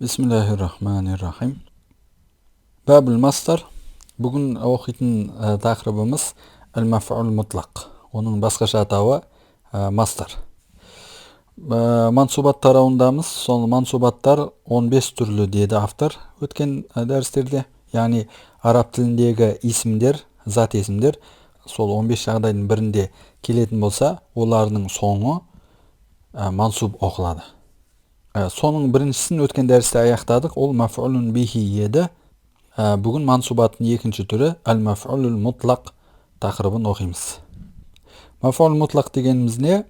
Бисмиллахир-рахманир-рахим. Бабул мастар. Бүгін оқитын тақырыбымыз әл-Мәфъулуль-Мутлақ. Оның басқаша атауы мастар. Мансубат тарауындамыз. Сол мансубаттар 15 түрлі деді автор өткен дәрістерде. Яғни араб тіліндегі исімдер, зат есімдер сол 15 жағдайдың бірінде келетін болса, олардың соңы мансуб оқылады. Соның біріншісін өткен дәрісте аяқтадық. Ол мафъулун бихи еді. Бүгін мансубаттың екінші түрі әл-Мәфъулуль-Мутлақ тақырыбын оқимыз. Мәфъулуль-Мутлақ дегеніміз не?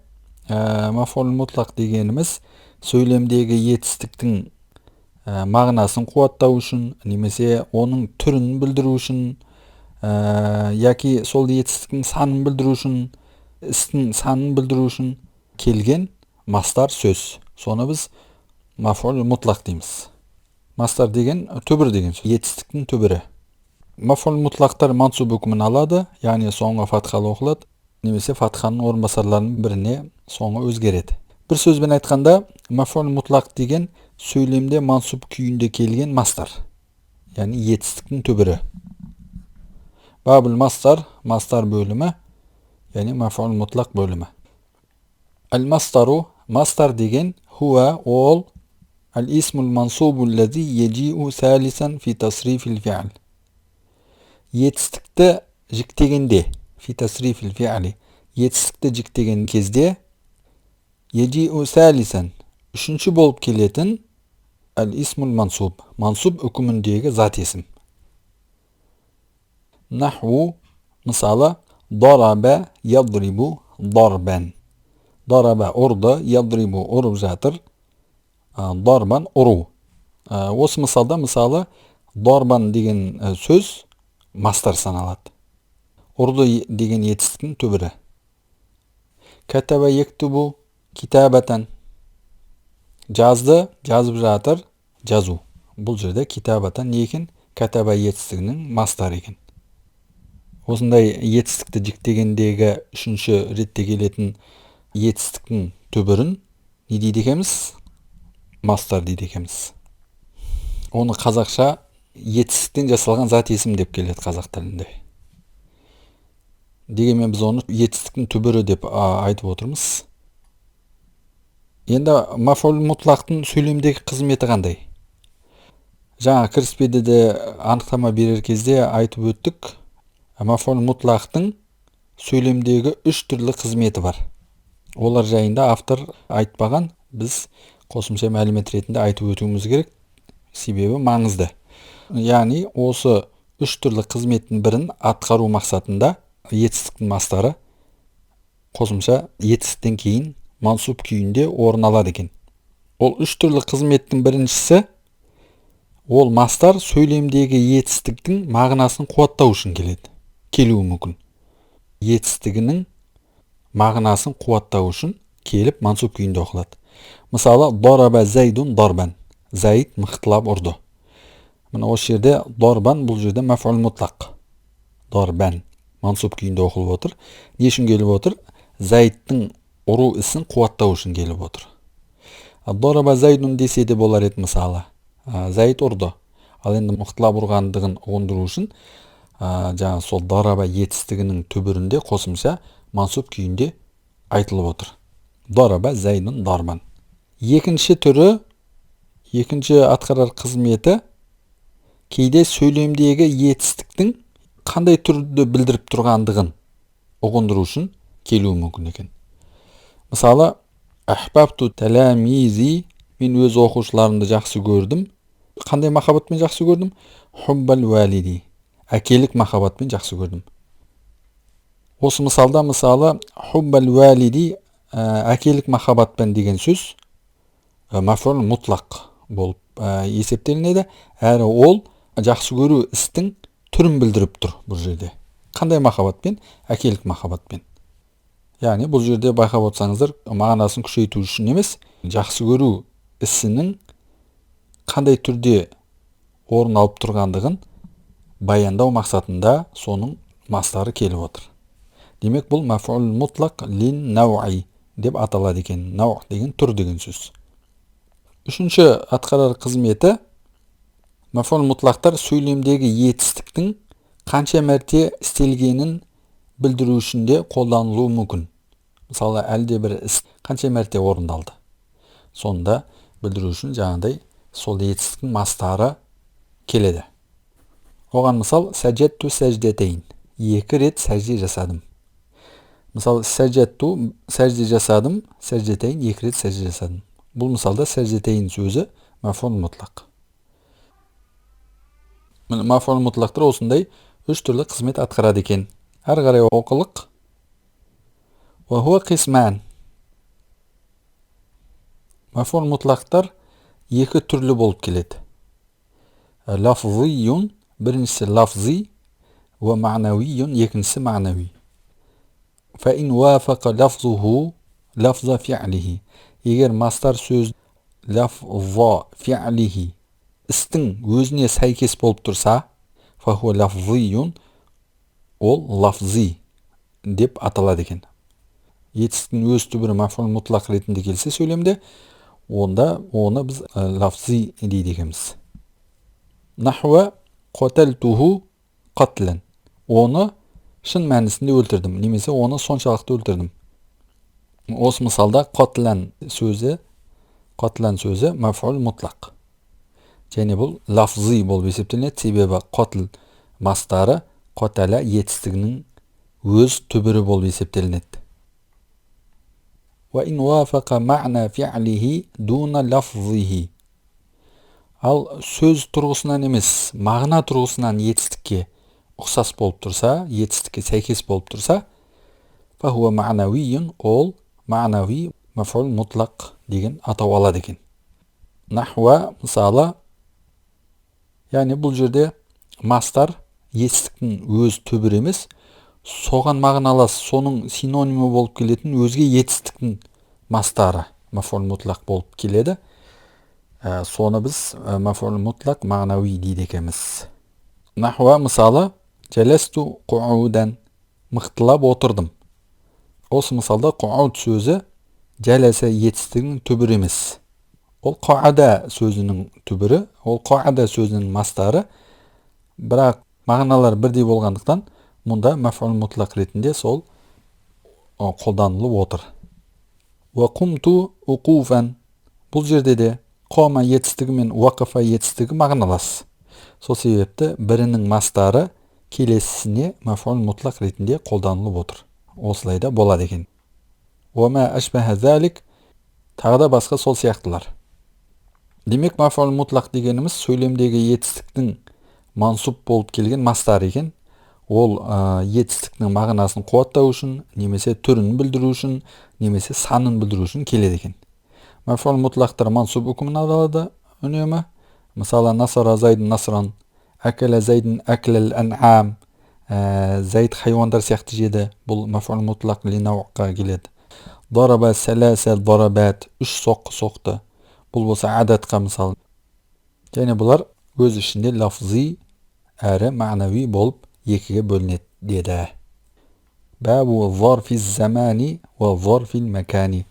Мәфъулуль-Мутлақ дегеніміз сөйлемдегі етістіктің мағынасын қуаттау үшін, немесе оның түрін білдіру үшін, яки сол етістіктің санын білдіру үшін, істің санын білдіру үшін келген мастар сөз. Соны біз мәфъулуль-Мутлақ дейміз. Мастар деген түбір деген сөз. Етістіктің түбірі. Мәфъулуль-Мутлақтар мансуб үкімін алады, яғни соңы фатхалы оқылады, немесе фатханың орынбасарларының біріне соңы өзгереді. Бір сөзбен айтқанда, мәфъулуль-Мутлақ деген сөйлемде мансуб күйінде келген мастар, яғни етістіктің түбірі. Бабул мастар, мастар бөлімі, яғни мәфъулуль-Мутлақ бөлімі. Әл-Мастару, мастар деген хуа ол әл-исмул мансубу лази яджиу салисан фи тасрифил фи'л. Етістікті жіктегенде, фи тасрифил фи'ли, етістікті жіктеген кезде яджиу салисан, үшінші болып келетін әл-исмул мансуб, мансуб үкіміндегі зат есім. Наху, мысалы, дараба ядрибу дарбан. Дараба ұрды, ядрибу ұрып жатыр, дарбан ұру. Осы мысалда, мысалы, дарбан деген сөз мастар саналады. Ұрды деген етістіктің түбірі. Кәтаба ектубу кітабатан. Жазды, жазып жатыр, жазу. Бұл жерде кітабатан не екен? Кәтаба етістігінің мастар екен. Осындай етістікті жіктегендегі үшінші ретте келетін етістіктің түбірін не дейді екенбіз? Мастар дейді екенбіз. Оны қазақша етістіктен жасалған зат есім деп келеді қазақ тілінде. Дегенмен біз оны етістіктің түбірі деп айтып отырмыз. Енді мәфъулуль-Мутлақтың сөйлемдегі қызметі қандай? Жаңа кіріспеде де анықтама берер кезде айтып өттік. Мәфъулуль-Мутлақтың сөйлемдегі 3 түрлі қызметі бар. Олар жайында автор айтпаған, біз қосымша мәлімет ретінде айтып өтуіміз керек, себебі маңызды. Яғни осы 3 түрлі қызметтің бірін атқару мақсатында етістіктің мастары қосымша етістіктен кейін мансуб күйінде орын алады екен. Ол 3 түрлі қызметтің біріншісі, ол мастар сөйлемдегі етістіктің мағынасын қуаттау үшін келуі мүмкін. Етістігінің мағынасын қуаттау үшін келіп мансуб күйінде оқылады. Мысалы, дараба зайдун дарбан. Зайд мықтылап ұрды. Мына осы жерде дарбан, бұл жерде мәфъулуль-Мутлақ. Дарбан мансуб күйінде оқылып отыр. Не үшін келіп отыр? Зайдтың ұру ісін қуаттау үшін келіп отыр. Дараба зайдун десе де болар еді мысалы. Зайд ұрды. Ал енді мықтылап ұрғандығын ұғындыру үшін жаңа сол дараба етістігінің түбірінде қосымша мансуб күйінде айтылып отыр. Дараба зайдун дарбан. Екінші түрі, екінші атқарар қызметі кейде сөйлемдегі етістіктің қандай түрді білдіріп тұрғандығын ұғындыру үшін келуі мүмкін екен. Мысалы, ахбабту таламизи, мен өз оқушыларымды жақсы көрдім. Қандай махаббатпен жақсы көрдім? Хуббал валиди, әкелік махаббатпен жақсы көрдім. Осы мысалда, мысалы, хуббал валиди, әкелік махаббатпен деген сөз мәфъулуль-Мутлақ болып есептелінеді, әрі ол жақсы көру істің түрін білдіріп тұр бұл жерде. Қандай махаббатпен? Әкелік махаббатпен. Яғни бұл жерде байқап отырсаңыздар, мағынасын күшейту үшін емес, жақсы көру ісінің қандай түрде орын алып тұрғандығын баяндау мақсатында соның мастары келіп отыр. Демек, бұл мәфъулуль-Мутлақ лин науи деп аталады екен. Нау деген түр деген сөз. Үшінші атқарар қызметі мәфъулуль-Мутлақтар сөйлемдегі етістіктің қанша мәрте істелгенін білдіру үшін де қолданылуы мүмкін. Мысалы, әлде бір іс қанша мәрте орындалды. Сонда білдіру үшін жаңағыдай сол етістіктің мастары келеді. Оған мысал сәжетту сәждетейн. 2 рет сәжде жасадым. Мысалы, сәжетту сәжде жасадым, сәждетейн 2 рет сәжде жасадым. Бұл мысалда сәждетейн сөзі мәфъулуль-Мутлақ. Мәфъулуль-Мутлақтар осындай 3 түрлі қызмет атқарады екен. Әрі қарай оқылық. وهو قسمان. Мәфъулуль-Мутлақтар 2 түрлі болып келеді. Лафзийун, біріншісі лафзи, ва ма'навийун, екіншісі ма'нави. فإن وافق لفظه لفظ فعله. Егер мастар сөз лафза фи'лихи істің өзіне сәйкес болып тұрса, фахуа лафзийун, ол лафзи деп аталады екен. Етістіктің өз түбірі мәфъулуль-Мутлақ ретінде келсе сөйлемде, онда оны біз лафзи дейді екенбіз. Нахуа қоталтуху қатлан. Оны шын мәнісінде өлтірдім, немесе оны соншалықты өлтірдім. Осы мысалда қатлан сөзі мәфъулуль-Мутлақ. Және бұл лафзи болып есептелінеді, себебі қатл мастары қатала етістігінің өз түбірі болып есептелінеді. وإن وافق معنى فعله دون لفظه. Ал сөз тұрғысынан емес, мағына тұрғысынан етістікке ұқсас болып тұрса, етістікке сәйкес болып тұрса, фахуа ма'навийун, ол ма'нави мәфъулуль-Мутлақ деген атау алады екен. Нахуа мысалы, яғни бұл жерде мастар етістіктің өз түбірі емес, соған мағыналас, соның синонимі болып келетін өзге етістіктің мастары мәфъулуль-Мутлақ болып келеді. Соны біз мәфъулуль-Мутлақ ма'нави дейді екенбіз. Нахуа мысалы, жәләсту қуаудан, мықтылап отырдым. Осы мысалда қуауд сөзі жәләса етістігінің түбірі емес. Ол қаада сөзінің түбірі, ол қаада сөзінің мастары, бірақ мағыналар бірдей болғандықтан, мұнда мәфъулуль-Мутлақ ретінде сол қолданылып отыр. Ва қумту уқуфан. Бұл жерде де қома етістігі мен уақыфа етістігі мағыналас. Сол себепті бірінің мастары келесісіне мәфъулуль-Мутлақ ретінде қолданылып отыр. Осылайда болады екен. ومية أشبه ذلك. Тағы да басқа сол сияқтылар. Демек мәфъулуль-Мутлақ дегеніміз сөйлемдегі етістіктің мансуб болып келген мастары екен. Ол етістіктің мағынасын қуаттау үшін, немесе түрін білдіру үшін, немесе санын білдіру үшін келеді екен. Мәфъулуль-Мутлақтар мансуб үкімін алады үнемі. Мысалы, насара зайдын насран, әкәлә зайдын әкәләл ән'ам, зайд хайуандар сияқты жеді. Бұл мәфъулуль-Мутлақ линауққа келеді. Дараба сәләсә дарабат, 3 соққы соқты. Бұл болса адатқа мысал. Және бұлар өз ішінде лафзи әрі ма'нави болып екіге бөлінеді деді. Бабу зарфиз замани ва зарфил макани.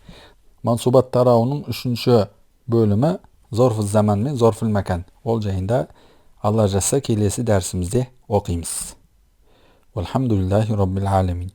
Мансубат тарауының 3-ші бөлімі зарфиз заман мен зарфил макан. Ол жайында Алла жазса келесі дәрісімізде оқимыз. Валхамдулиллахи раббил аламин.